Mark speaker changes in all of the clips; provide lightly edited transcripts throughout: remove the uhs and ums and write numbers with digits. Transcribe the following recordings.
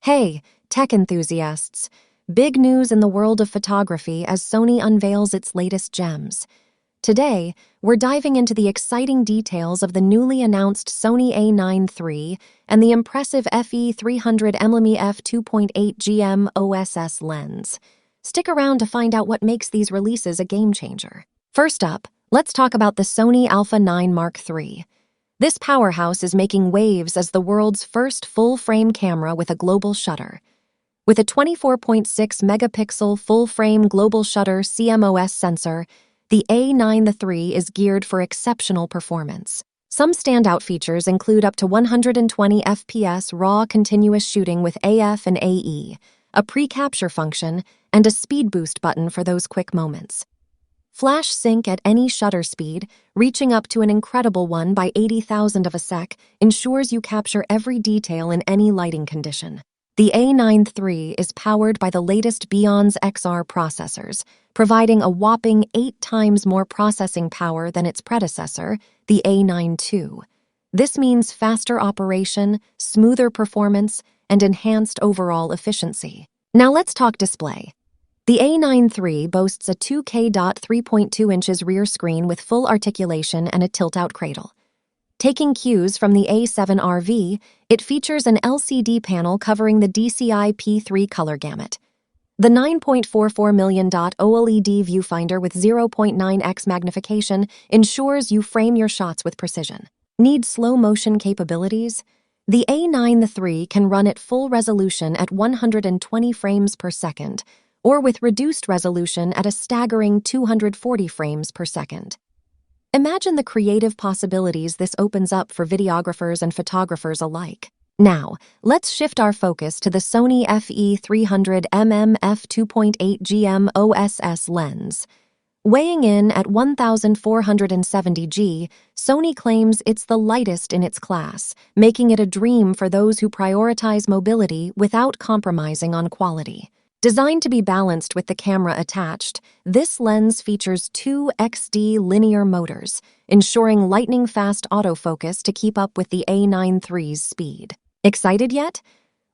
Speaker 1: Hey, tech enthusiasts! Big news in the world of photography as Sony unveils its latest gems. Today, we're diving into the exciting details of the newly announced Sony A9 III and the impressive FE300mm f2.8 GM OSS lens. Stick around to find out what makes these releases a game-changer. First up, let's talk about the Sony Alpha 9 Mark III. This powerhouse is making waves as the world's first full-frame camera with a global shutter. With a 24.6-megapixel full-frame global shutter CMOS sensor, the A9 III is geared for exceptional performance. Some standout features include up to 120 FPS raw continuous shooting with AF and AE, a pre-capture function, and a speed boost button for those quick moments. Flash sync at any shutter speed, reaching up to an incredible 1 by 80,000 of a sec, ensures you capture every detail in any lighting condition. The A9 III is powered by the latest Beyond's XR processors, providing a whopping 8 times more processing power than its predecessor, the A9 II. This means faster operation, smoother performance, and enhanced overall efficiency. Now let's talk display. The A9 III boasts a 2K 3.2 inches rear screen with full articulation and a tilt-out cradle. Taking cues from the A7 RV, it features an LCD panel covering the DCI P3 color gamut. The 9.44 million OLED viewfinder with 0.9x magnification ensures you frame your shots with precision. Need slow motion capabilities? The A9 III can run at full resolution at 120 frames per second, or with reduced resolution at a staggering 240 frames per second. Imagine the creative possibilities this opens up for videographers and photographers alike. Now, let's shift our focus to the Sony FE300mm f2.8 GM OSS lens. Weighing in at 1,470 G, Sony claims it's the lightest in its class, making it a dream for those who prioritize mobility without compromising on quality. Designed to be balanced with the camera attached, this lens features 2 XD linear motors, ensuring lightning-fast autofocus to keep up with the A9 III's speed. Excited yet?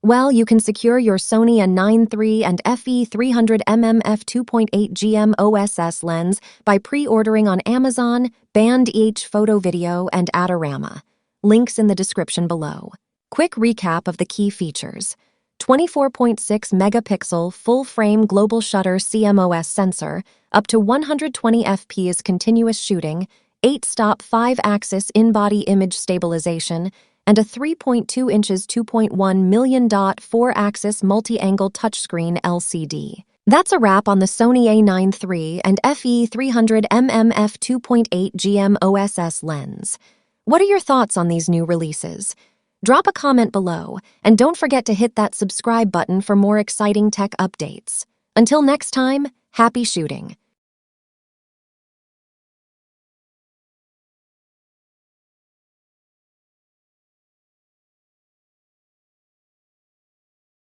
Speaker 1: Well, you can secure your Sony A9 III and FE300mm f2.8 GM OSS lens by pre-ordering on Amazon, Band.EH Photo Video, and Adorama. Links in the description below. Quick recap of the key features. 24.6-megapixel full-frame global shutter CMOS sensor, up to 120 fps continuous shooting, 8-stop 5-axis in-body image stabilization, and a 3.2 inches 2.1 million 4-axis multi-angle touchscreen LCD. That's a wrap on the Sony A9 III and FE300mm f2.8 GM OSS lens. What are your thoughts on these new releases? Drop a comment below, and don't forget to hit that subscribe button for more exciting tech updates. Until next time, happy shooting!